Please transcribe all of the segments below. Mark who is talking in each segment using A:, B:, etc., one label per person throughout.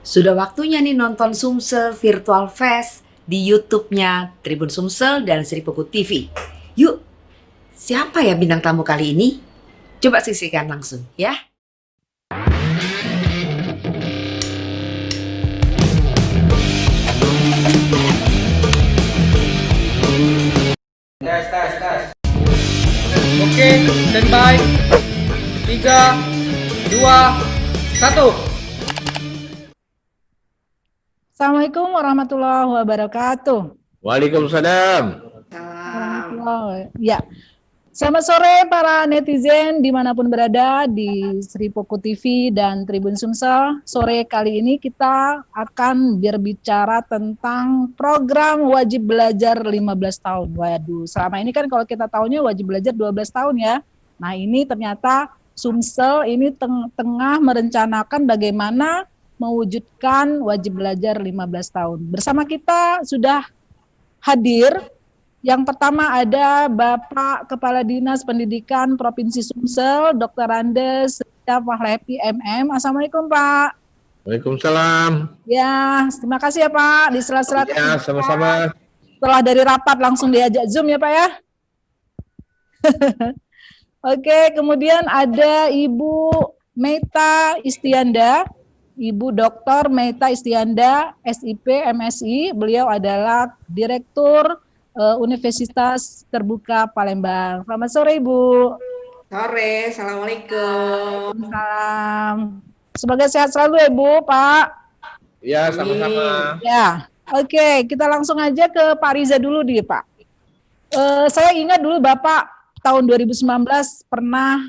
A: Sudah waktunya nih nonton Sumsel Virtual Fest di YouTube-nya Tribun Sumsel dan Sri Pugu TV. Yuk, siapa ya bintang tamu kali ini? Coba saksikan langsung ya.
B: Tes, tes, tes. Oke, standby. 3, 2, 1.
C: Assalamualaikum warahmatullahi wabarakatuh.
D: Waalaikumsalam.
C: Ya, selamat sore para netizen dimanapun berada di Sri Pugu TV dan Tribun Sumsel. Sore kali ini kita akan berbicara tentang program wajib belajar 15 tahun. Waduh, selama ini kan kalau kita tahunya wajib belajar 12 tahun ya. Nah ini ternyata Sumsel ini tengah merencanakan bagaimana mewujudkan wajib belajar 15 tahun. Bersama kita sudah hadir, yang pertama ada Bapak Kepala Dinas Pendidikan Provinsi Sumsel, Dr. Andes Fahlepi MM. Assalamualaikum Pak.
D: Waalaikumsalam.
C: Ya, terima kasih ya Pak. Di sela-sela
D: Ya, sama-sama.
C: setelah dari rapat langsung diajak Zoom ya Pak ya. Oke, kemudian ada Ibu Meta Istianda. Ibu Dr. Meta Istianda, SIP, MSI. Beliau adalah Direktur Universitas Terbuka Palembang. Selamat sore, Ibu.
A: Sore, Assalamualaikum.
C: Salam. Semoga sehat selalu ya, Bu, Pak.
D: Ya, sama-sama.
C: Ya, oke. Kita langsung aja ke Pak Riza dulu nih, Pak. Saya ingat dulu Bapak tahun 2019 pernah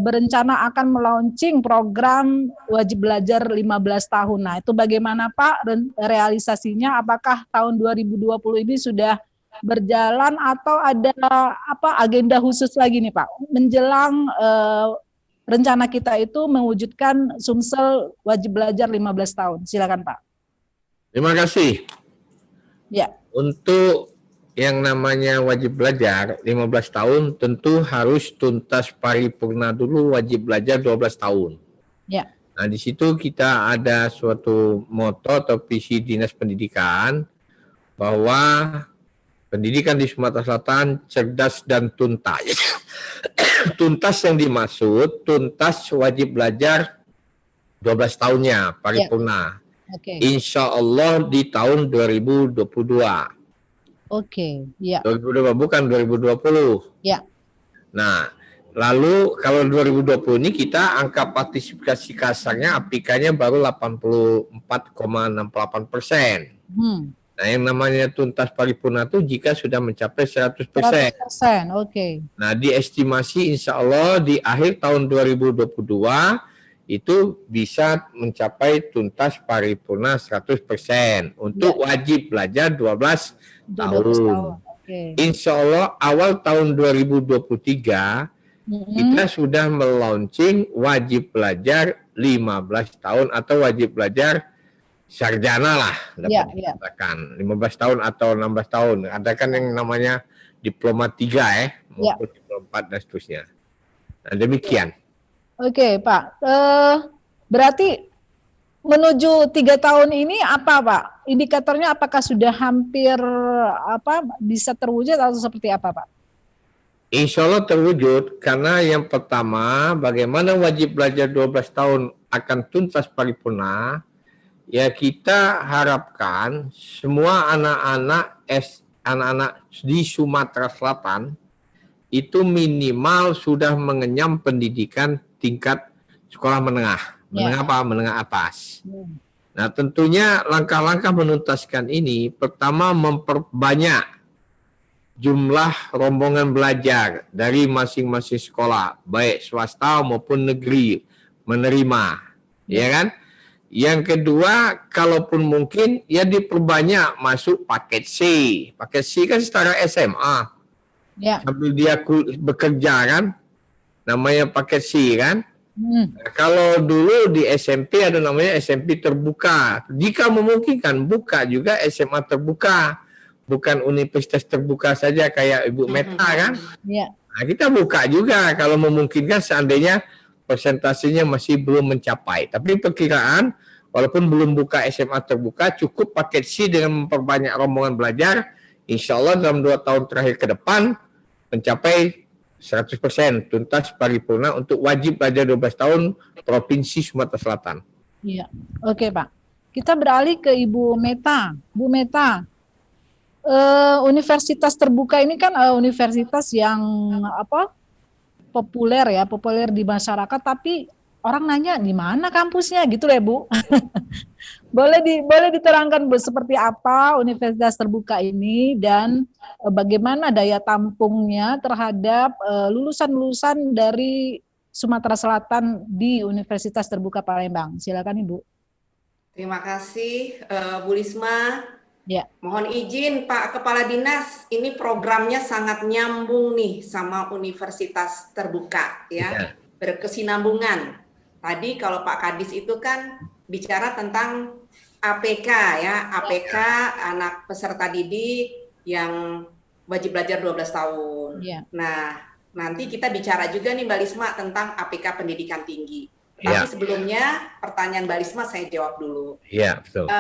C: berencana akan melaunching program wajib belajar 15 tahun. Nah, itu bagaimana Pak realisasinya? Apakah tahun 2020 ini sudah berjalan atau ada apa agenda khusus lagi nih Pak menjelang rencana kita itu mewujudkan Sumsel wajib belajar 15 tahun? Silakan Pak.
D: Terima kasih.
C: Ya.
D: Untuk yang namanya wajib belajar 15 tahun tentu harus tuntas paripurna dulu wajib belajar 12 tahun.
C: Ya.
D: Nah, di situ kita ada suatu moto atau visi Dinas Pendidikan bahwa pendidikan di Sumatera Selatan cerdas dan tuntas. Tuntas yang dimaksud tuntas wajib belajar 12 tahunnya paripurna.
C: Oke.
D: Insya Allah di tahun 2022.
C: Oke, ya.
D: 2022 bukan 2020.
C: Ya.
D: Nah, lalu kalau 2020 ini kita angka partisipasi kasarnya aplikanya baru 84,68%. Nah, yang namanya tuntas paripurna itu jika sudah mencapai 100%.
C: 100%, oke.
D: Nah, diestimasi insya Allah di akhir tahun 2022 itu bisa mencapai tuntas paripurna 100% untuk wajib belajar 12 tahun.
C: Okay.
D: Insya Allah awal tahun 2023 kita sudah melaunching wajib belajar 15 tahun atau wajib belajar sarjana lah dapat dikatakan 15 tahun atau 16 tahun. Ada kan yang namanya diploma 3 maupun diploma 4 dan seterusnya. Nah, demikian.
C: Oke, Pak. Berarti menuju 3 tahun ini apa, Pak? Indikatornya apakah sudah hampir bisa terwujud atau seperti apa, Pak?
D: Insya Allah terwujud karena yang pertama bagaimana wajib belajar 12 tahun akan tuntas paripurna. Ya, kita harapkan semua anak-anak di Sumatera Selatan itu minimal sudah mengenyam pendidikan tingkat sekolah menengah. Menengah atas. Nah, tentunya langkah-langkah menuntaskan ini pertama memperbanyak jumlah rombongan belajar dari masing-masing sekolah, baik swasta maupun negeri menerima, ya kan? Yang kedua, kalaupun mungkin ya diperbanyak masuk paket C. Paket C kan setara SMA. Sambil dia bekerja kan, namanya paket C kan. Nah, kalau dulu di SMP ada namanya SMP terbuka. Jika memungkinkan buka juga SMA terbuka, bukan universitas terbuka saja kayak Ibu Meta kan. Nah, kita buka juga kalau memungkinkan seandainya persentasenya masih belum mencapai. Tapi perkiraan walaupun belum buka SMA terbuka, cukup paket C dengan memperbanyak rombongan belajar, insya Allah dalam 2 tahun terakhir ke depan mencapai 100% tuntas paripurna untuk wajib belajar 12 tahun Provinsi Sumatera Selatan.
C: Iya, oke Pak. Kita beralih ke Ibu Meta. Bu Meta, universitas terbuka ini kan universitas yang populer di masyarakat, tapi orang nanya di mana kampusnya gitu ya Bu. boleh diterangkan Bu seperti apa universitas terbuka ini dan bagaimana daya tampungnya terhadap lulusan-lulusan dari Sumatera Selatan di Universitas Terbuka Palembang. Silakan Ibu.
A: Terima kasih Bu Lisma.
C: Ya.
A: Mohon izin Pak Kepala Dinas, ini programnya sangat nyambung nih sama Universitas Terbuka ya, berkesinambungan. Tadi kalau Pak Kadis itu kan bicara tentang APK ya, APK anak peserta didik yang wajib belajar 12 tahun. Ya. Nah, nanti kita bicara juga nih Mbak Lisma tentang APK pendidikan tinggi. Tapi sebelumnya pertanyaan Mbak Lisma saya jawab dulu.
D: Iya, betul.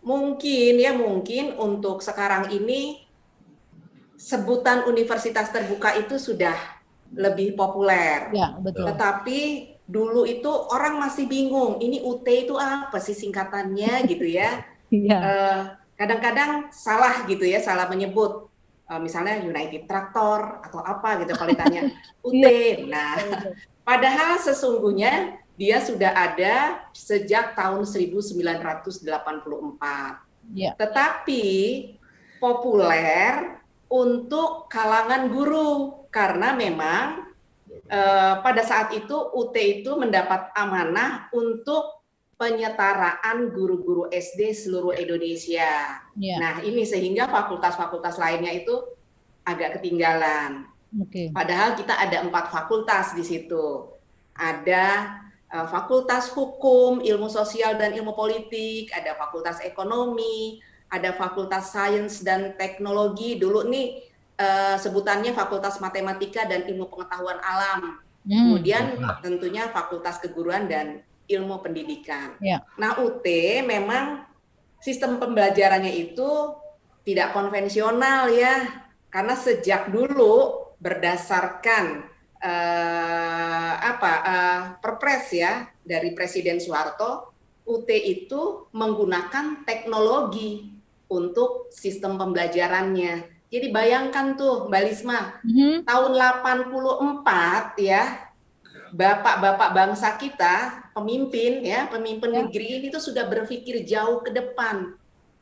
A: Mungkin untuk sekarang ini sebutan universitas terbuka itu sudah lebih populer.
C: Ya, betul.
A: Tetapi dulu itu orang masih bingung, ini UT itu apa sih singkatannya gitu ya.
C: Iya.
A: Kadang-kadang salah gitu ya, salah menyebut. Misalnya United Tractor atau apa gitu kalau ditanya UT. Nah, padahal sesungguhnya dia sudah ada sejak tahun 1984. Ya. Tetapi populer untuk kalangan guru karena memang pada saat itu UT itu mendapat amanah untuk penyetaraan guru-guru SD seluruh Indonesia. Ya. Nah, ini sehingga fakultas-fakultas lainnya itu agak ketinggalan. Okay. Padahal kita ada 4 fakultas di situ. Ada Fakultas Hukum, Ilmu Sosial dan Ilmu Politik, ada Fakultas Ekonomi, ada Fakultas Sains dan Teknologi. Dulu nih sebutannya Fakultas Matematika dan Ilmu Pengetahuan Alam. Kemudian tentunya Fakultas Keguruan dan Ilmu Pendidikan. Ya. Nah, UT memang sistem pembelajarannya itu tidak konvensional ya, karena sejak dulu berdasarkan Perpres ya dari Presiden Soeharto, UT itu menggunakan teknologi untuk sistem pembelajarannya. Jadi bayangkan tuh Mbak Lisma, tahun 84 ya, bapak-bapak bangsa kita, pemimpin negeri ini tuh sudah berpikir jauh ke depan.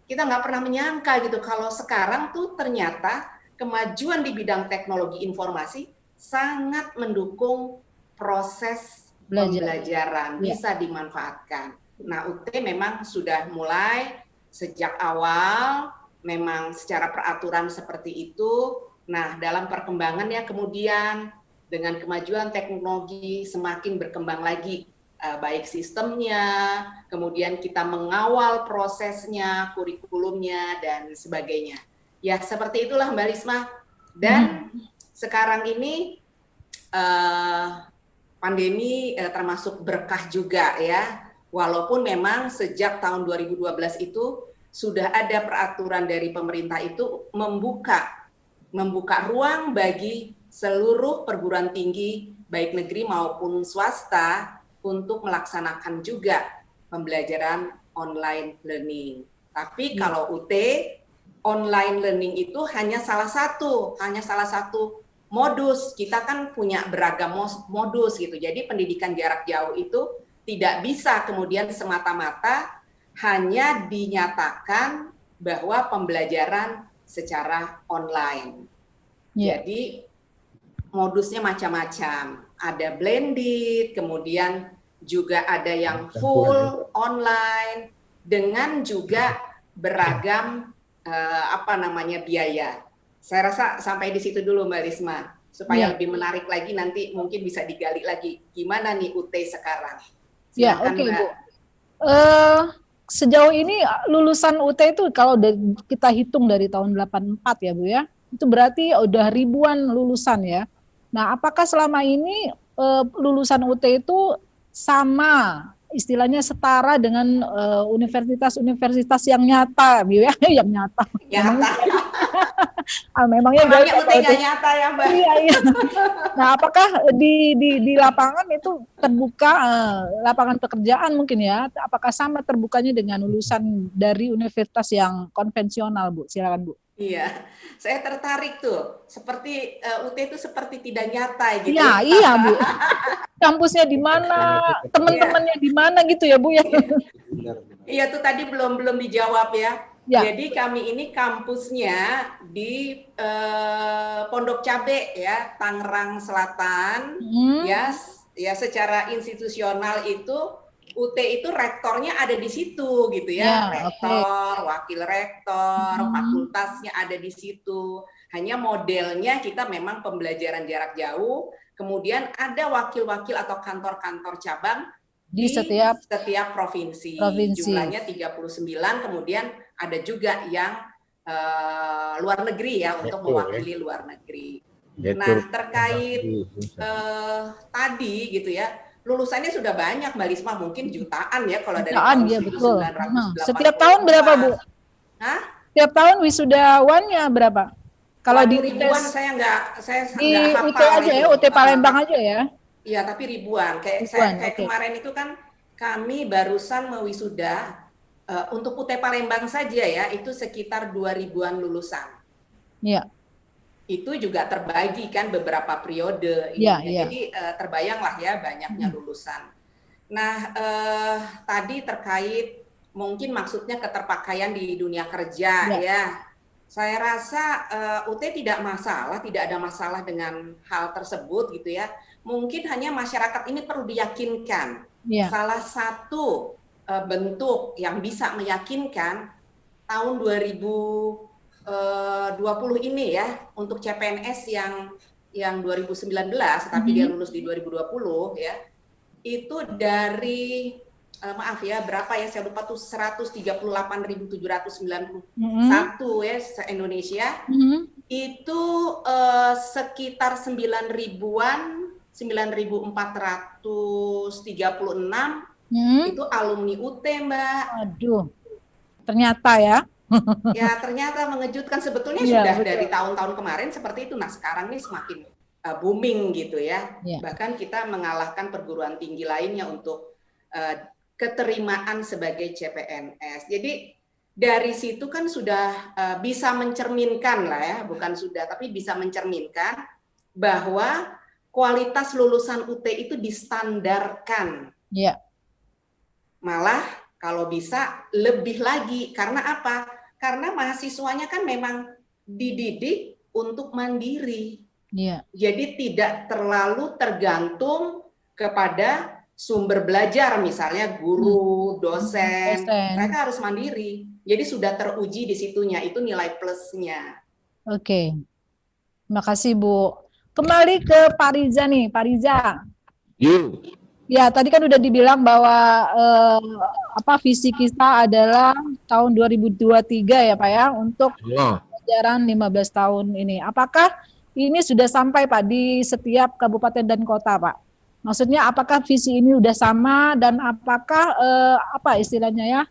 A: Kita nggak pernah menyangka gitu kalau sekarang tuh ternyata kemajuan di bidang teknologi informasi sangat mendukung proses pembelajaran, bisa dimanfaatkan. Nah, UT memang sudah mulai sejak awal, memang secara peraturan seperti itu. Nah, dalam perkembangannya kemudian dengan kemajuan teknologi semakin berkembang lagi, baik sistemnya, kemudian kita mengawal prosesnya, kurikulumnya, dan sebagainya. Ya, seperti itulah Mbak Lisma. Dan sekarang ini pandemi termasuk berkah juga ya, walaupun memang sejak tahun 2012 itu sudah ada peraturan dari pemerintah itu membuka ruang bagi seluruh perguruan tinggi baik negeri maupun swasta untuk melaksanakan juga pembelajaran online learning. Tapi kalau UT online learning itu hanya salah satu modus. Kita kan punya beragam modus gitu. Jadi pendidikan jarak jauh itu tidak bisa kemudian semata-mata hanya dinyatakan bahwa pembelajaran secara online. Jadi modusnya macam-macam. Ada blended, kemudian juga ada yang full online dengan juga beragam biaya. Saya rasa sampai di situ dulu Mbak Risma, supaya lebih menarik lagi nanti mungkin bisa digali lagi gimana nih UT sekarang.
C: Silakan, oke Bu. Sejauh ini lulusan UT itu kalau kita hitung dari tahun 84 ya Bu ya, itu berarti udah ribuan lulusan ya. Nah, apakah selama ini lulusan UT itu sama istilahnya setara dengan universitas-universitas yang nyata, Bu ya, yang nyata.
A: Nyata.
C: Memangnya
A: Memangnya
C: berapa
A: UT
C: itu?
A: nggak nyata ya, Mbak?
C: Iya, iya. Nah, apakah di lapangan itu terbuka lapangan pekerjaan mungkin ya? Apakah sama terbukanya dengan lulusan dari universitas yang konvensional, Bu? Silakan, Bu.
A: Iya, saya tertarik tuh. Seperti UT itu seperti tidak nyata gitu
C: Iya,
A: ya.
C: iya, Bu. Kampusnya di mana, teman-temannya di mana gitu ya, Bu ya?
A: Iya tuh tadi belum dijawab ya.
C: Ya.
A: Jadi kami ini kampusnya di Pondok Cabe ya, Tangerang Selatan. Ya secara institusional itu UT itu rektornya ada di situ gitu ya, rektor, wakil rektor, fakultasnya ada di situ. Hanya modelnya kita memang pembelajaran jarak jauh, kemudian ada wakil-wakil atau kantor-kantor cabang di setiap provinsi. Jumlahnya 39, kemudian ada juga yang luar negeri ya, untuk mewakili luar negeri. Nah, terkait tadi gitu ya, lulusannya sudah banyak Mbak Lisma, mungkin jutaan ya kalau dari tahun
C: ya,
A: 1980.
C: Setiap tahun berapa, Bu?
A: Hah?
C: Setiap tahun wisudawannya berapa? Kalau di
A: ribuan saya nggak
C: di
A: hafal
C: UT aja ya, UT Palembang aja ya.
A: Iya, tapi ribuan. Kayak kemarin itu kan kami barusan mewisuda untuk UT Palembang saja ya, itu sekitar 2000-an lulusan.
C: Iya.
A: Itu juga terbagi kan beberapa periode. Jadi terbayanglah ya banyaknya lulusan. Nah, tadi terkait mungkin maksudnya keterpakaian di dunia kerja ya. Saya rasa UT tidak ada masalah dengan hal tersebut gitu ya. Mungkin hanya masyarakat ini perlu diyakinkan. Salah satu bentuk yang bisa meyakinkan tahun 2020 ini ya, untuk CPNS yang 2019 tapi dia lulus di 2020 ya, itu dari maaf ya, berapa ya, saya lupa tuh, 138.791 ya se-Indonesia. Itu sekitar 9.000-an, 9.436 itu alumni UT, Mbak.
C: Aduh, ternyata ya.
A: Ya, ternyata mengejutkan. Sebetulnya sudah dari tahun-tahun kemarin seperti itu. Nah, sekarang ini semakin booming gitu ya. Bahkan kita mengalahkan perguruan tinggi lainnya untuk keterimaan sebagai CPNS. Jadi dari situ kan sudah bisa mencerminkan lah ya, bukan sudah, tapi bisa mencerminkan bahwa kualitas lulusan UT itu distandarkan. Malah kalau bisa lebih lagi. Karena apa? Karena mahasiswanya kan memang dididik untuk mandiri. Jadi tidak terlalu tergantung kepada sumber belajar, misalnya guru, dosen. Mereka harus mandiri. Jadi sudah teruji di situnya, itu nilai plusnya.
C: Oke. Terima kasih, Bu. Kembali ke Pak Riza nih, Pak Riza. Ya, tadi kan udah dibilang bahwa visi kita adalah tahun 2023 ya Pak ya, untuk ajaran 15 tahun ini. Apakah ini sudah sampai Pak di setiap kabupaten dan kota Pak? Maksudnya apakah visi ini udah sama, dan apakah istilahnya ya,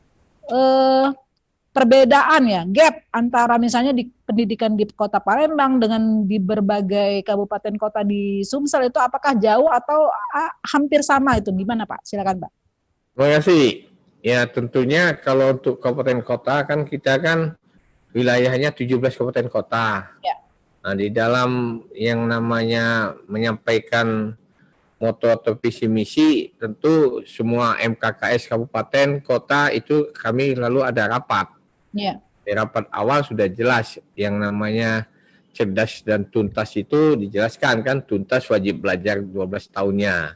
C: perbedaan ya, gap antara misalnya di pendidikan di Kota Palembang dengan di berbagai kabupaten kota di Sumsel itu apakah jauh atau hampir sama itu? Gimana Pak? Silakan Pak.
D: Terima kasih. Ya tentunya kalau untuk kabupaten kota kan kita kan wilayahnya 17 kabupaten kota. Nah, di dalam yang namanya menyampaikan moto atau visi misi, tentu semua MKKS kabupaten kota itu kami lalu ada rapat. Di rapat awal sudah jelas yang namanya cerdas dan tuntas itu dijelaskan kan, tuntas wajib belajar 12 tahunnya.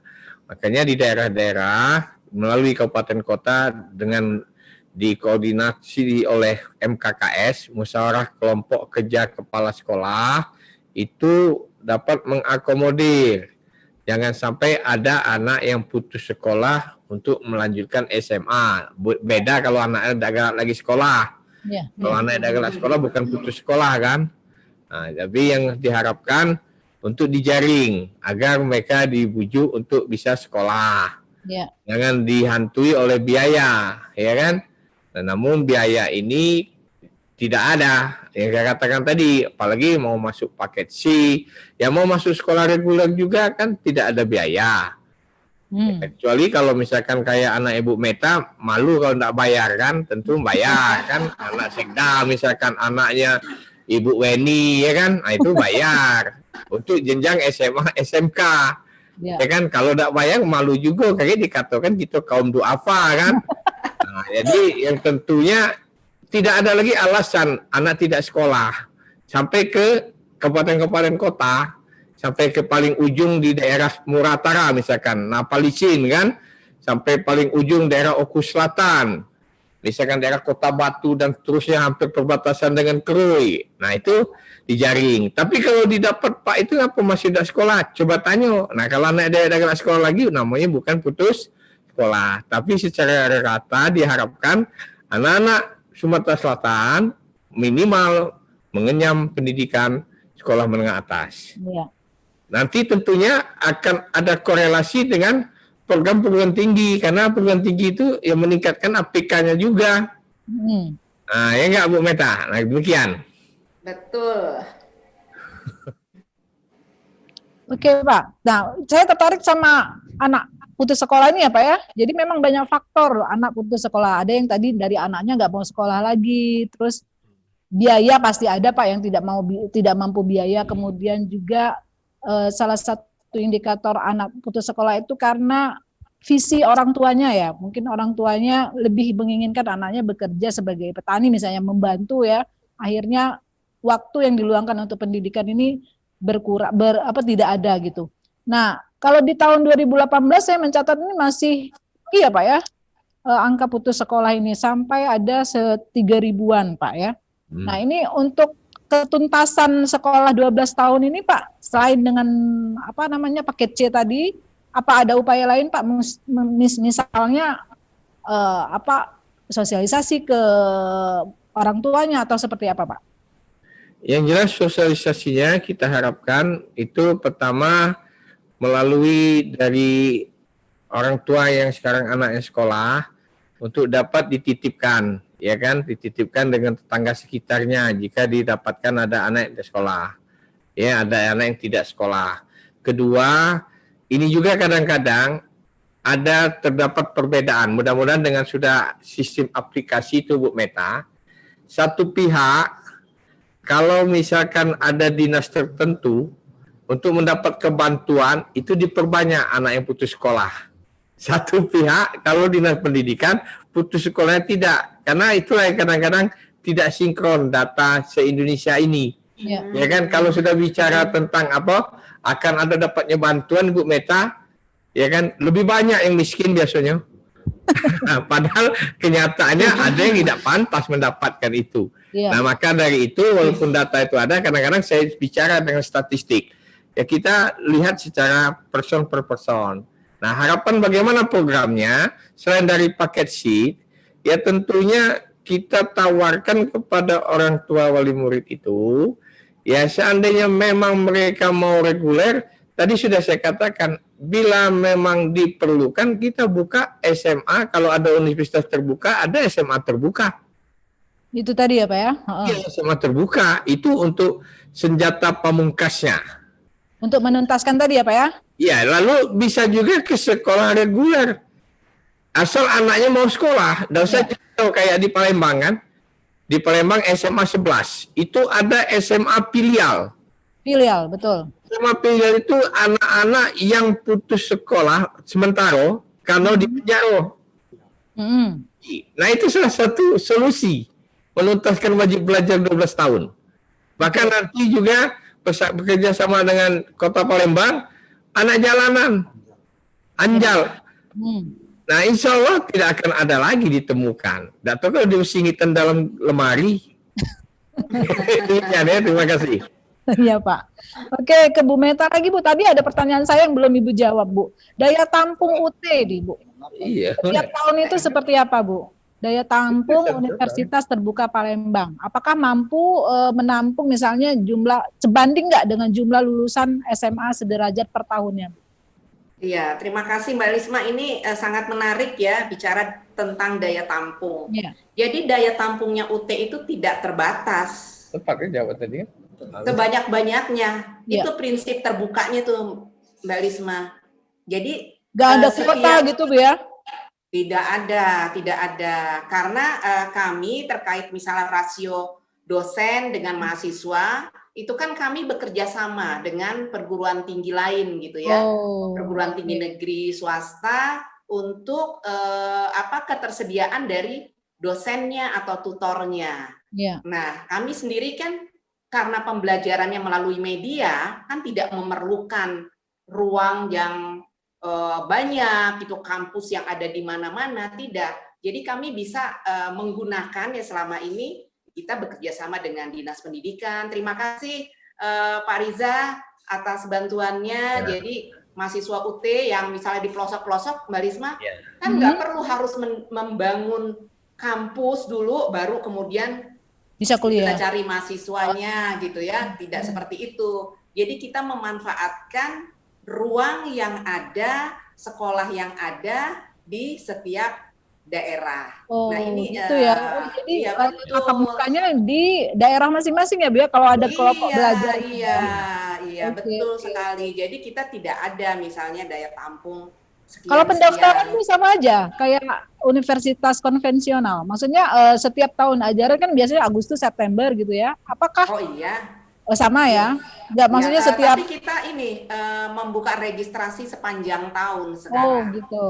D: Makanya di daerah-daerah melalui kabupaten kota dengan dikoordinasi oleh MKKS, musyawarah kelompok kerja kepala sekolah, itu dapat mengakomodir. Jangan sampai ada anak yang putus sekolah untuk melanjutkan SMA. Beda kalau anaknya lagi sekolah. Kalau anaknya lagi sekolah bukan putus sekolah kan. Nah, tapi yang diharapkan untuk dijaring agar mereka dibujuk untuk bisa sekolah.
C: Ya.
D: Jangan dihantui oleh biaya, ya kan? Nah, namun biaya ini tidak ada. Yang saya katakan tadi, apalagi mau masuk paket C, yang mau masuk sekolah reguler juga kan tidak ada biaya. Kecuali kalau misalkan kayak anak Ibu Meta, malu kalau tidak bayar kan, tentu bayar kan. Anak Sekda misalkan anaknya Ibu Weni, ya kan, nah itu bayar. Untuk jenjang SMA, SMK. Ya kan, kalau tidak bayar malu juga, kayak dikatakan gitu kaum duafa kan. Nah, jadi yang tentunya tidak ada lagi alasan anak tidak sekolah sampai ke kabupaten-kabupaten kota, sampai ke paling ujung di daerah Muratara misalkan, Napalisin kan, sampai paling ujung daerah Oku Selatan, misalkan daerah Kota Batu dan seterusnya hampir perbatasan dengan Krui. Nah itu dijaring. Tapi kalau didapat Pak itu apa masih tidak sekolah? Coba tanya. Nah kalau anak daerah sekolah lagi, namanya bukan putus sekolah. Tapi secara rata diharapkan anak-anak Sumatera Selatan minimal mengenyam pendidikan sekolah menengah atas. Ya. Nanti tentunya akan ada korelasi dengan program perguruan tinggi, karena perguruan tinggi itu yang meningkatkan APK-nya juga. Nah, ya enggak Bu Meta? Nah, demikian.
A: Betul.
C: Oke Pak, nah saya tertarik sama anak putus sekolah ini ya Pak ya. Jadi memang banyak faktor anak putus sekolah. Ada yang tadi dari anaknya nggak mau sekolah lagi, terus biaya pasti ada Pak yang tidak mampu biaya. Kemudian juga salah satu indikator anak putus sekolah itu karena visi orang tuanya ya. Mungkin orang tuanya lebih menginginkan anaknya bekerja sebagai petani misalnya, membantu ya. Akhirnya waktu yang diluangkan untuk pendidikan ini berkurang, tidak ada gitu. Nah, kalau di tahun 2018 saya mencatat ini masih iya Pak ya, angka putus sekolah ini sampai ada 3.000-an Pak ya. Nah ini untuk ketuntasan sekolah 12 tahun ini Pak, selain dengan paket C tadi, apa ada upaya lain Pak, misalnya sosialisasi ke orang tuanya atau seperti apa Pak?
D: Yang jelas sosialisasinya kita harapkan itu pertama melalui dari orang tua yang sekarang anaknya sekolah untuk dapat dititipkan, ya kan, dititipkan dengan tetangga sekitarnya jika didapatkan ada anak yang sekolah, ya ada anak yang tidak sekolah. Kedua, ini juga kadang-kadang ada terdapat perbedaan. Mudah-mudahan dengan sudah sistem aplikasi itu Bu Meta, satu pihak kalau misalkan ada dinas tertentu untuk mendapat kebantuan itu diperbanyak anak yang putus sekolah. Satu pihak kalau dinas pendidikan putus sekolahnya tidak, karena itulah yang kadang-kadang tidak sinkron data se-Indonesia ini. Ya kan, kalau sudah bicara tentang akan ada dapatnya bantuan Bu Meta, ya kan lebih banyak yang miskin biasanya. Padahal kenyataannya ada yang tidak pantas mendapatkan itu. Nah maka dari itu walaupun data itu ada, kadang-kadang saya bicara dengan statistik. Ya kita lihat secara person per person. Nah harapan bagaimana programnya, selain dari paket C, ya tentunya kita tawarkan kepada orang tua wali murid itu, ya seandainya memang mereka mau reguler, tadi sudah saya katakan, bila memang diperlukan kita buka SMA, kalau ada universitas terbuka, ada SMA terbuka.
C: Itu tadi ya Pak ya?
D: Iya, SMA terbuka, itu untuk senjata pamungkasnya.
C: Untuk menuntaskan tadi ya Pak ya?
D: Iya, lalu bisa juga ke sekolah reguler. Asal anaknya mau sekolah, tidak usah jauh kayak di Palembang kan. Di Palembang SMA 11, itu ada SMA filial.
C: Filial, betul.
D: SMA filial itu anak-anak yang putus sekolah sementara karena di penjara. Nah itu salah satu solusi menuntaskan wajib belajar 12 tahun. Bahkan nanti juga bekerja sama dengan Kota Palembang, anak jalanan, anjal. Nah insya Allah tidak akan ada lagi ditemukan. Tidak tahu kalau diusingitan dalam lemari. Terima kasih.
C: Iya Pak. Oke, ke Bu Meta lagi Bu. Tadi ada pertanyaan saya yang belum Ibu jawab Bu. Daya tampung UT nih Bu.
D: Iya.
C: Setiap tahun itu seperti apa Bu? Daya tampung Universitas Terbuka Palembang. Apakah mampu menampung misalnya jumlah sebanding nggak dengan jumlah lulusan SMA sederajat per tahunnya?
A: Iya, terima kasih Mbak Lisma. Ini sangat menarik ya bicara tentang daya tampung.
C: Ya,
A: Jadi daya tampungnya UT itu tidak terbatas,
D: Tepat kan jawab tadi kan?
A: sebanyak-banyaknya.
C: ya.
A: Itu prinsip terbukanya tuh Mbak Lisma. Jadi
C: Nggak ada kuota
A: setiap
C: gitu Bu ya?
A: tidak ada. Karena kami terkait misalnya rasio dosen dengan mahasiswa, itu kan kami bekerja sama dengan perguruan tinggi lain gitu ya.
C: Oh,
A: Perguruan tinggi negeri swasta untuk ketersediaan dari dosennya atau tutornya.
C: ya,
A: Nah, kami sendiri kan karena pembelajarannya melalui media kan tidak memerlukan ruang yang banyak gitu, kampus yang ada di mana-mana, tidak. Jadi kami bisa menggunakan ya, selama ini kita bekerja sama dengan Dinas Pendidikan. Terima kasih Pak Riza atas bantuannya. Jadi mahasiswa UT yang misalnya di pelosok-pelosok, Mbak Risma, kan nggak perlu harus membangun kampus dulu, baru kemudian
C: bisa
A: kita
C: kuliah.
A: cari mahasiswanya gitu ya. Tidak seperti itu. Jadi kita memanfaatkan ruang yang ada, sekolah yang ada di setiap daerah.
C: Oh,
A: Nah ini
C: gitu ya. Oh, jadi
A: ya
C: tatap
A: betul.
C: mukanya di daerah masing-masing ya Bu ya, kalau ada kelompok belajar.
A: Iya,
C: Oke,
A: betul
C: oke.
A: sekali. Jadi kita tidak ada misalnya daya tampung
C: Kalau pendaftaran
A: sekian.
C: itu sama aja kayak universitas konvensional. Maksudnya setiap tahun ajaran kan biasanya Agustus September gitu ya. Apakah
A: Oh iya.
C: sama ya? Enggak, maksudnya
A: Ya,
C: setiap.
A: tapi kita ini membuka registrasi sepanjang tahun
C: Oh,
A: sekarang.
C: gitu.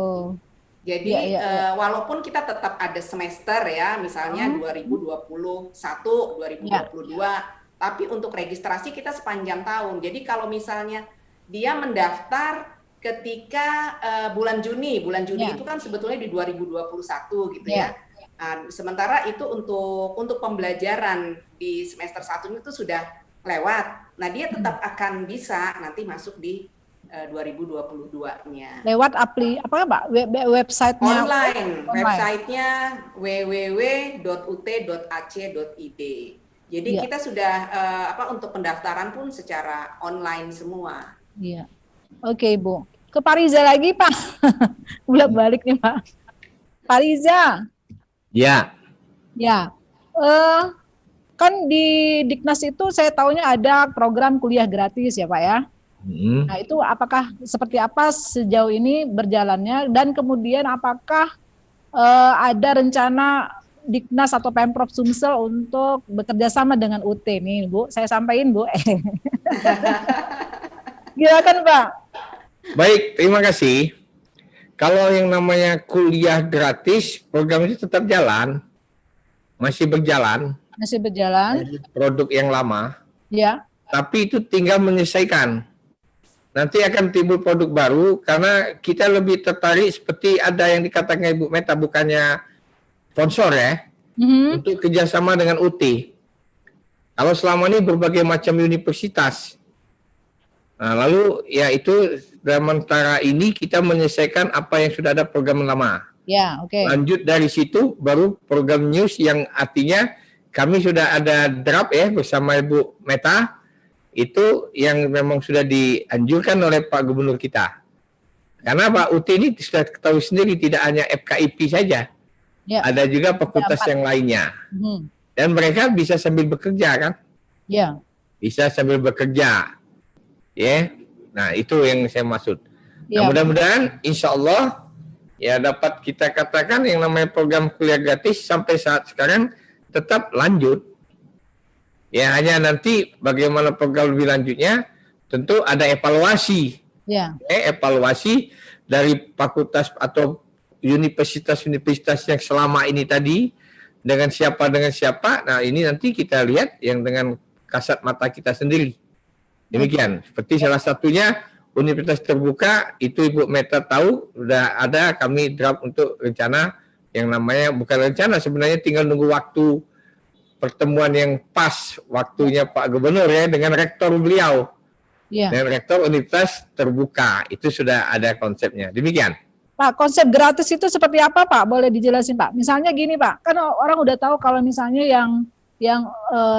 A: Jadi
C: Iya, iya, iya.
A: walaupun kita tetap ada semester ya, misalnya 2021, 2022, tapi untuk registrasi kita sepanjang tahun. Jadi kalau misalnya dia mendaftar ketika bulan Juni
C: Ya.
A: itu kan sebetulnya di 2021 gitu
C: Ya.
A: ya. Sementara itu untuk pembelajaran di semester 1 itu sudah lewat. Nah, dia tetap akan bisa nanti masuk di 2022-nya.
C: Lewat apa Pak? Websitenya
A: Online. Websitenya www.ut.ac.id. Jadi
C: Iya,
A: kita sudah untuk pendaftaran pun secara online semua.
C: iya. Oke, Bu. Ke Pak Riza lagi, Pak. Bolak-balik nih, Pak. Pak Riza.
D: Ya.
C: Ya. Kan di Diknas itu saya taunya ada program kuliah gratis ya, Pak ya. Nah, itu apakah seperti apa sejauh ini berjalannya, dan kemudian apakah ada rencana Diknas atau Pemprov Sumsel untuk bekerja sama dengan UT nih, Bu? Saya sampaikan, Bu. Silakan, Pak.
D: Baik, terima kasih. Kalau yang namanya kuliah gratis, program itu tetap jalan, masih berjalan,
C: Masih berjalan.
D: produk yang lama,
C: Ya.
D: tapi itu tinggal menyelesaikan. Nanti akan timbul produk baru karena kita lebih tertarik seperti ada yang dikatakan Ibu Meta, bukannya sponsor ya, untuk kerjasama dengan UT. Kalau selama ini berbagai macam universitas. Nah, lalu ya itu dalam antara ini kita menyelesaikan apa yang sudah ada program lama.
C: Ya, oke.
D: Lanjut dari situ baru program news yang artinya kami sudah ada draft ya bersama Ibu Meta, itu yang memang sudah dianjurkan oleh Pak Gubernur kita. Karena Pak UT ini sudah ketahui sendiri tidak hanya FKIP saja,
C: Ya.
D: ada juga fakultas yang lainnya. Dan mereka bisa sambil bekerja kan?
C: Ya.
D: Bisa sambil bekerja. Ya, nah itu yang saya maksud.
C: Ya.
D: Nah, mudah-mudahan insya Allah ya dapat kita katakan yang namanya program kuliah gratis sampai saat sekarang tetap lanjut. Ya, hanya nanti bagaimana program lebih lanjutnya tentu ada evaluasi.
C: Ya.
D: Evaluasi dari fakultas atau universitas-universitas yang selama ini tadi dengan siapa. Nah, ini nanti kita lihat yang dengan kasat mata kita sendiri. Demikian. Seperti salah satunya Universitas Terbuka, itu Ibu Meta tahu, sudah ada kami draft untuk rencana yang namanya, bukan rencana, sebenarnya tinggal nunggu waktu pertemuan yang pas waktunya Pak Gubernur ya dengan rektor beliau.
C: Ya.
D: Dan rektor Universitas Terbuka, itu sudah ada konsepnya. Demikian.
C: Pak, konsep gratis itu seperti apa, Pak? Boleh dijelasin, Pak? Misalnya gini, Pak, kan orang udah tahu kalau misalnya yang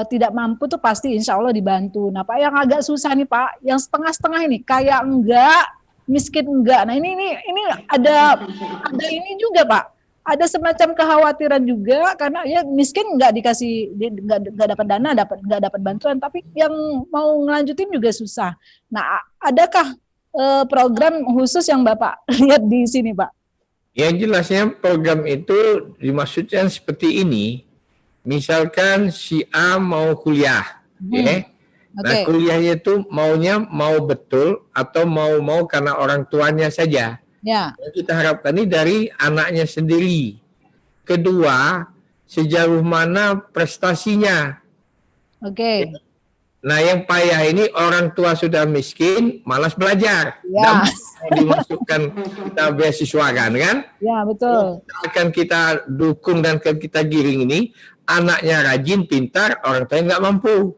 C: tidak mampu tuh pasti insya Allah dibantu. Nah, Pak, yang agak susah nih, Pak, yang setengah-setengah ini kayak enggak miskin enggak. Nah, ini ada ini juga, Pak. Ada semacam kekhawatiran juga karena ya miskin nggak dikasih nggak dapat dana, nggak dapat bantuan, tapi yang mau ngelanjutin juga susah. Nah, adakah program khusus yang Bapak lihat di sini, Pak?
D: Yang jelasnya program itu dimaksudkan seperti ini. Misalkan si A mau kuliah, ya. Nah,
C: Oke.
D: kuliahnya itu maunya mau betul atau mau karena orang tuanya saja.
C: Ya.
D: Yang kita harapkan ini dari anaknya sendiri. Kedua, sejauh mana prestasinya.
C: Oke.
D: Nah, yang payah ini orang tua sudah miskin, malas belajar.
C: Ya.
D: Mau dimasukkan kita beasiswa kan?
C: Ya, betul.
D: Akan kita dukung dan akan kita giring ini, anaknya rajin, pintar, orang tua nggak mampu.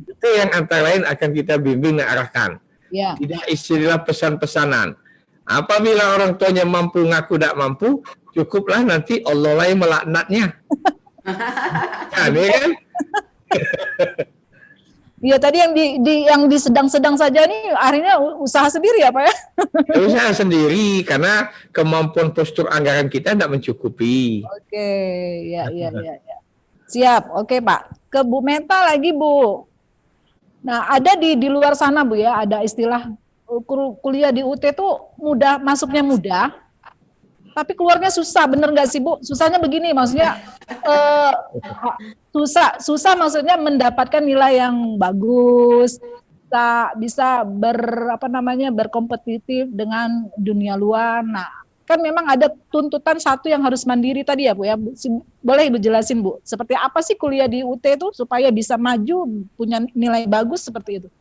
D: Itu yang antara lain akan kita bimbing dan arahkan.
C: Ya.
D: Tidak istilah pesan-pesanan. Apabila orang tuanya mampu ngaku tidak mampu, cukuplah nanti Allah lah yang melaknatnya. Kan, ya kan?
C: Iya, tadi yang di sedang-sedang saja nih akhirnya usaha sendiri ya, Pak ya?
D: Usaha sendiri karena kemampuan postur anggaran kita tidak mencukupi.
C: Oke, ya. Siap. Oke, Pak. Ke Bu Meta lagi, Bu. Nah, ada di luar sana, Bu ya, ada istilah kuliah di UT tuh mudah, masuknya mudah, tapi keluarnya susah, bener nggak sih, Bu? Susahnya begini, maksudnya susah maksudnya mendapatkan nilai yang bagus, bisa berkompetitif dengan dunia luar. Nah, kan memang ada tuntutan satu yang harus mandiri tadi ya, Bu ya. Boleh Ibu jelasin, Bu, seperti apa sih kuliah di UT itu supaya bisa maju, punya nilai bagus seperti itu?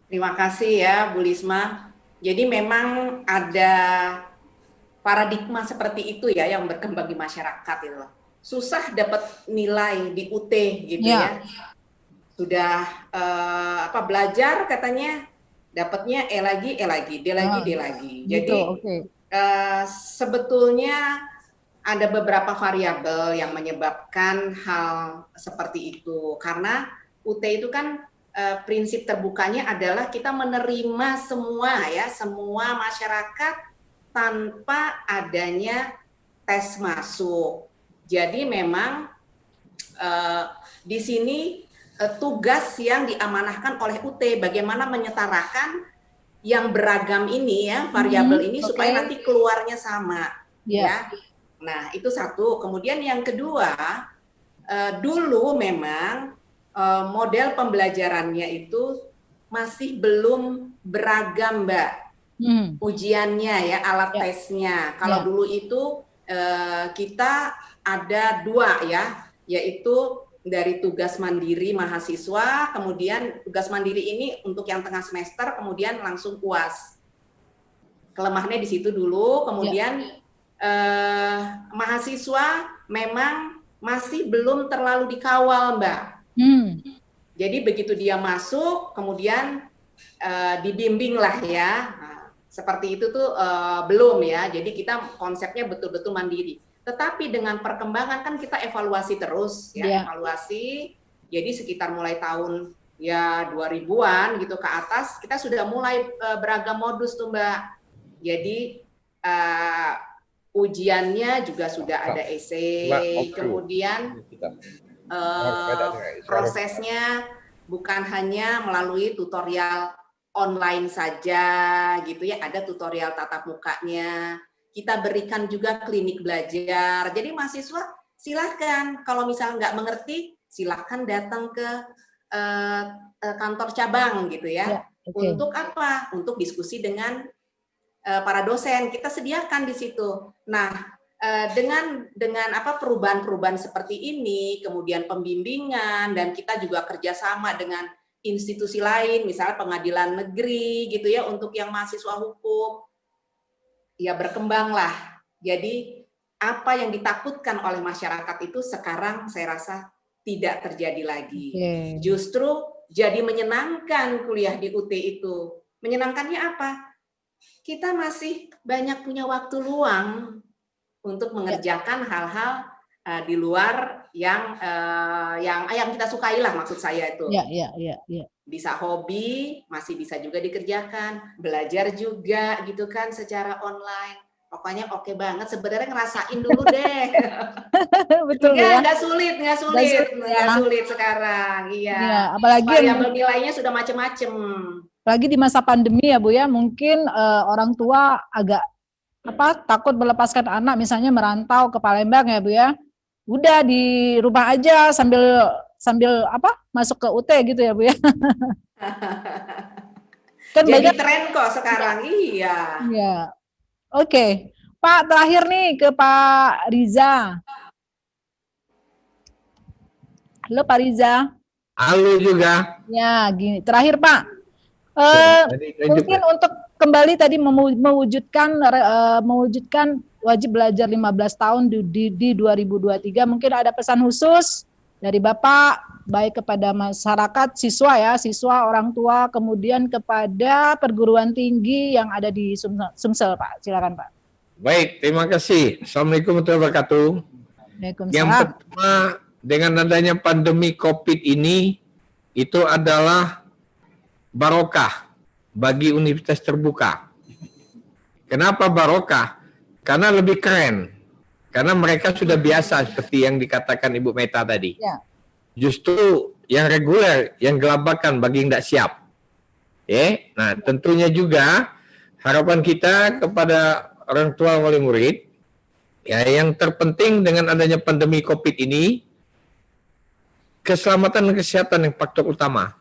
A: Terima kasih ya Bu Lisma. Jadi memang ada paradigma seperti itu ya yang berkembang di masyarakat itu. Susah dapat nilai di UT gitu ya. Sudah belajar katanya dapatnya E lagi, D lagi. Jadi sebetulnya ada beberapa variabel yang menyebabkan hal seperti itu. Karena UT itu kan prinsip terbukanya adalah kita menerima semua masyarakat tanpa adanya tes masuk. Jadi memang di sini tugas yang diamanahkan oleh UT bagaimana menyetarakan yang beragam ini ya, variabel ini supaya nanti keluarnya sama. Ya. Nah, itu satu. Kemudian yang kedua, dulu memang model pembelajarannya itu masih belum beragam, Mbak. Ujiannya ya, alat tesnya. Kalau dulu itu kita ada 2 ya, yaitu dari tugas mandiri mahasiswa, kemudian tugas mandiri ini untuk yang tengah semester, kemudian langsung UAS. Kelemahannya di situ dulu, kemudian mahasiswa memang masih belum terlalu dikawal, Mbak. Jadi begitu dia masuk, kemudian dibimbing lah ya. Nah, seperti itu tuh belum ya. Jadi kita konsepnya betul-betul mandiri. Tetapi dengan perkembangan kan kita evaluasi terus ya, evaluasi. Jadi sekitar mulai tahun ya 2000-an gitu ke atas, kita sudah mulai beragam modus tuh, Mbak. Jadi ujiannya juga sudah ada essay, kemudian prosesnya bukan hanya melalui tutorial online saja gitu ya, ada tutorial tatap mukanya. Kita berikan juga klinik belajar. Jadi mahasiswa silahkan kalau misalnya nggak mengerti, silahkan datang ke kantor cabang gitu ya. Untuk apa? Untuk diskusi dengan para dosen. Kita sediakan di situ. Nah, dengan perubahan-perubahan seperti ini, kemudian pembimbingan, dan kita juga kerjasama dengan institusi lain, misalnya pengadilan negeri gitu ya, untuk yang mahasiswa hukum. Ya berkembanglah. Jadi apa yang ditakutkan oleh masyarakat itu sekarang saya rasa tidak terjadi lagi. Justru jadi menyenangkan kuliah di UT itu. Menyenangkannya apa? Kita masih banyak punya waktu luang untuk mengerjakan hal-hal di luar yang kita sukai lah, maksud saya itu.
C: Iya.
A: Bisa hobi, masih bisa juga dikerjakan, belajar juga gitu kan secara online. Pokoknya oke banget, sebenarnya ngerasain dulu deh.
C: Betul ya.
A: Nggak sulit sekarang. Iya.
C: Iya, apalagi
A: variabel nilainya sudah macem-macem.
C: Apalagi di masa pandemi ya Bu ya, mungkin orang tua agak takut melepaskan anak, misalnya merantau ke Palembang ya Bu ya. Udah di rumah aja sambil masuk ke UT gitu ya Bu ya. Kan
A: jadi
C: banyak
A: tren kok sekarang. Iya.
C: Iya. Oke. Pak, terakhir nih ke Pak Riza. Halo Pak Riza.
D: Halo juga.
C: Ya, gini. Terakhir Pak. Mungkin untuk kembali tadi mewujudkan wajib belajar 15 tahun di 2023, mungkin ada pesan khusus dari Bapak baik kepada masyarakat, siswa, orang tua, kemudian kepada perguruan tinggi yang ada di Sumsel, Pak. Silakan, Pak.
D: Baik, terima kasih. Assalamualaikum warahmatullahi wabarakatuh. Yang pertama, dengan adanya pandemi COVID ini, itu adalah barokah bagi universitas terbuka. Kenapa barokah? Karena lebih keren. Karena mereka sudah biasa seperti yang dikatakan Ibu Meta tadi. Ya. Justru yang reguler, yang gelabakan bagi yang tidak siap. Nah, tentunya juga harapan kita kepada orang tua wali murid, ya, yang terpenting dengan adanya pandemi COVID ini, keselamatan dan kesehatan yang faktor utama.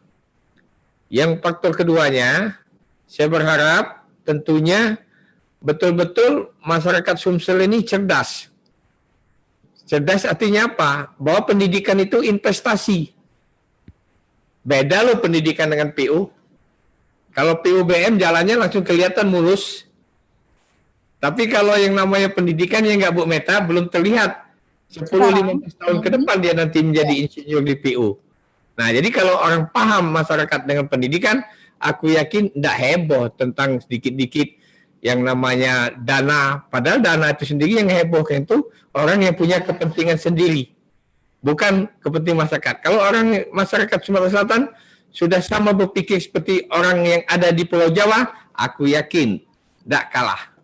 D: Yang faktor keduanya, saya berharap tentunya betul-betul masyarakat Sumsel ini cerdas. Cerdas artinya apa? Bahwa pendidikan itu investasi. Beda loh pendidikan dengan PU. Kalau PUBM jalannya langsung kelihatan mulus. Tapi kalau yang namanya pendidikan yang nggak Bu Meta, belum terlihat 10-15 tahun ke depan dia nanti menjadi insinyur di PU. Nah, jadi kalau orang paham masyarakat dengan pendidikan, aku yakin tidak heboh tentang sedikit-dikit yang namanya dana. Padahal dana itu sendiri yang heboh itu orang yang punya kepentingan sendiri, bukan kepentingan masyarakat. Kalau orang masyarakat Sumatera Selatan sudah sama berpikir seperti orang yang ada di Pulau Jawa, aku yakin tidak kalah.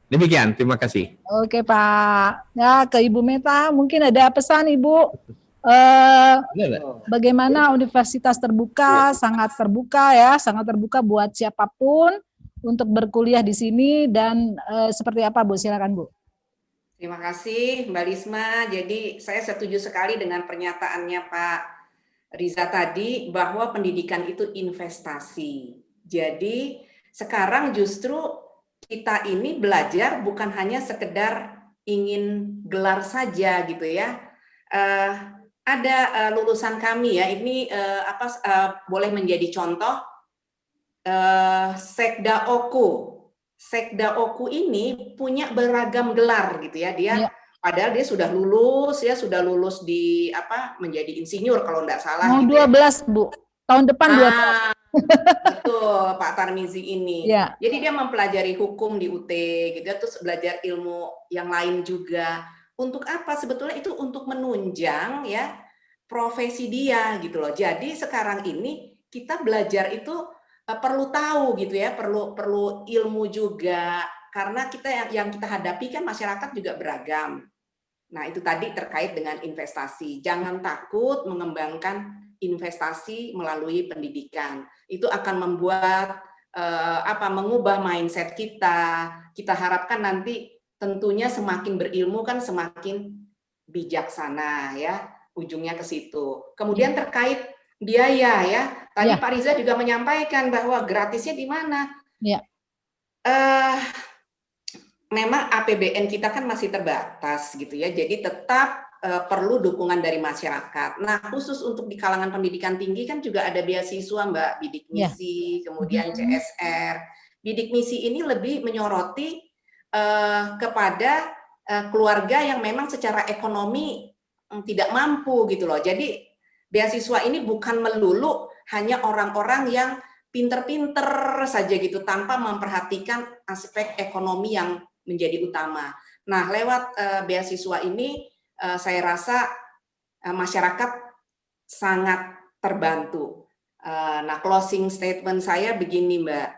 D: Demikian, terima kasih.
C: Oke Pak. Ya, ke Ibu Meta, mungkin ada pesan Ibu. Bagaimana universitas terbuka, sangat terbuka buat siapapun untuk berkuliah di sini, dan seperti apa Bu? Silakan Bu.
A: Terima kasih Mbak Risma. Jadi saya setuju sekali dengan pernyataannya Pak Riza tadi bahwa pendidikan itu investasi. Jadi sekarang justru kita ini belajar bukan hanya sekedar ingin gelar saja gitu ya. Ada lulusan kami ya, ini boleh menjadi contoh, Sekda Oku. Sekda Oku ini punya beragam gelar gitu ya. Dia padahal dia sudah lulus di menjadi insinyur kalau tidak salah.
C: Mau
A: gitu
C: 12 ya. Bu, tahun depan 12.
A: Betul Pak Tarmizi ini.
C: Ya.
A: Jadi dia mempelajari hukum di UT gitu ya, terus belajar ilmu yang lain juga. Untuk apa? Sebetulnya itu untuk menunjang ya profesi dia gitu loh. Jadi sekarang ini kita belajar itu perlu tahu gitu ya, perlu ilmu juga, karena yang kita hadapi kan masyarakat juga beragam. Nah, itu tadi terkait dengan investasi. Jangan takut mengembangkan investasi melalui pendidikan. Itu akan membuat mengubah mindset kita. Kita harapkan nanti tentunya semakin berilmu kan semakin bijaksana ya, ujungnya ke situ. Kemudian terkait biaya ya. Tadi Pak Riza juga menyampaikan bahwa gratisnya di mana?
C: Ya.
A: Memang APBN kita kan masih terbatas gitu ya. Jadi tetap perlu dukungan dari masyarakat. Nah, khusus untuk di kalangan pendidikan tinggi kan juga ada beasiswa Mbak, bidik misi, kemudian CSR. Bidik misi ini lebih menyoroti kepada keluarga yang memang secara ekonomi tidak mampu gitu loh. Jadi beasiswa ini bukan melulu hanya orang-orang yang pinter-pinter saja gitu tanpa memperhatikan aspek ekonomi yang menjadi utama. Nah, lewat beasiswa ini saya rasa masyarakat sangat terbantu. Nah, closing statement saya begini, Mbak.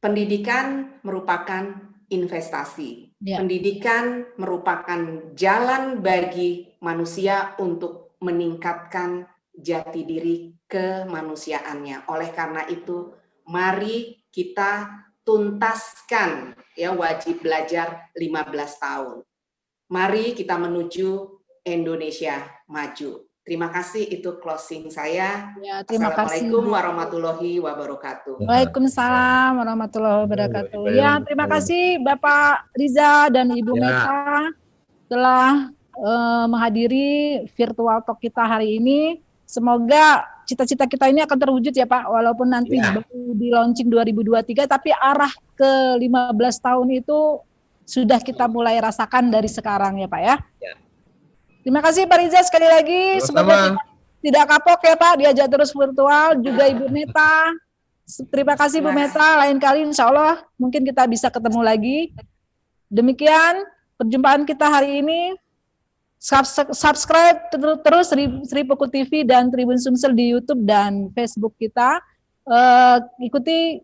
A: Pendidikan merupakan investasi. Pendidikan merupakan jalan bagi manusia untuk meningkatkan jati diri kemanusiaannya. Oleh karena itu, mari kita tuntaskan ya wajib belajar 15 tahun. Mari kita menuju Indonesia maju. Terima kasih, itu closing saya.
C: Ya, terima kasih.
A: Assalamualaikum warahmatullahi wabarakatuh.
C: Waalaikumsalam warahmatullahi wabarakatuh. Ya, terima kasih Bapak Riza dan Ibu Meta telah menghadiri virtual talk kita hari ini. Semoga cita-cita kita ini akan terwujud ya Pak, walaupun nanti baru di launching 2023, tapi arah ke 15 tahun itu sudah kita mulai rasakan dari sekarang ya Pak ya. Terima kasih Pak Riza sekali lagi. Semoga tidak kapok ya Pak, diajak terus virtual, juga Ibu Meta. Terima kasih Bu Meta, lain kali insya Allah mungkin kita bisa ketemu lagi. Demikian perjumpaan kita hari ini. Subscribe terus Sri Puku TV dan Tribun Sumsel di YouTube dan Facebook kita. Ikuti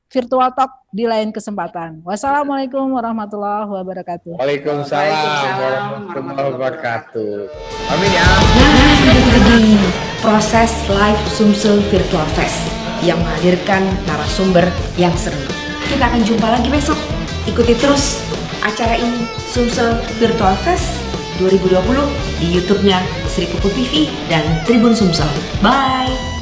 C: virtual talk di lain kesempatan. Wassalamualaikum warahmatullahi wabarakatuh.
D: Waalaikumsalam warahmatullahi wabarakatuh. Amin ya.
A: Di proses live Sumsel Virtual Fest yang menghadirkan narasumber yang seru. Kita akan jumpa lagi besok. Ikuti terus acara ini, Sumsel Virtual Fest 2020 di YouTube-nya Sri Puku TV dan Tribun Sumsel. Bye.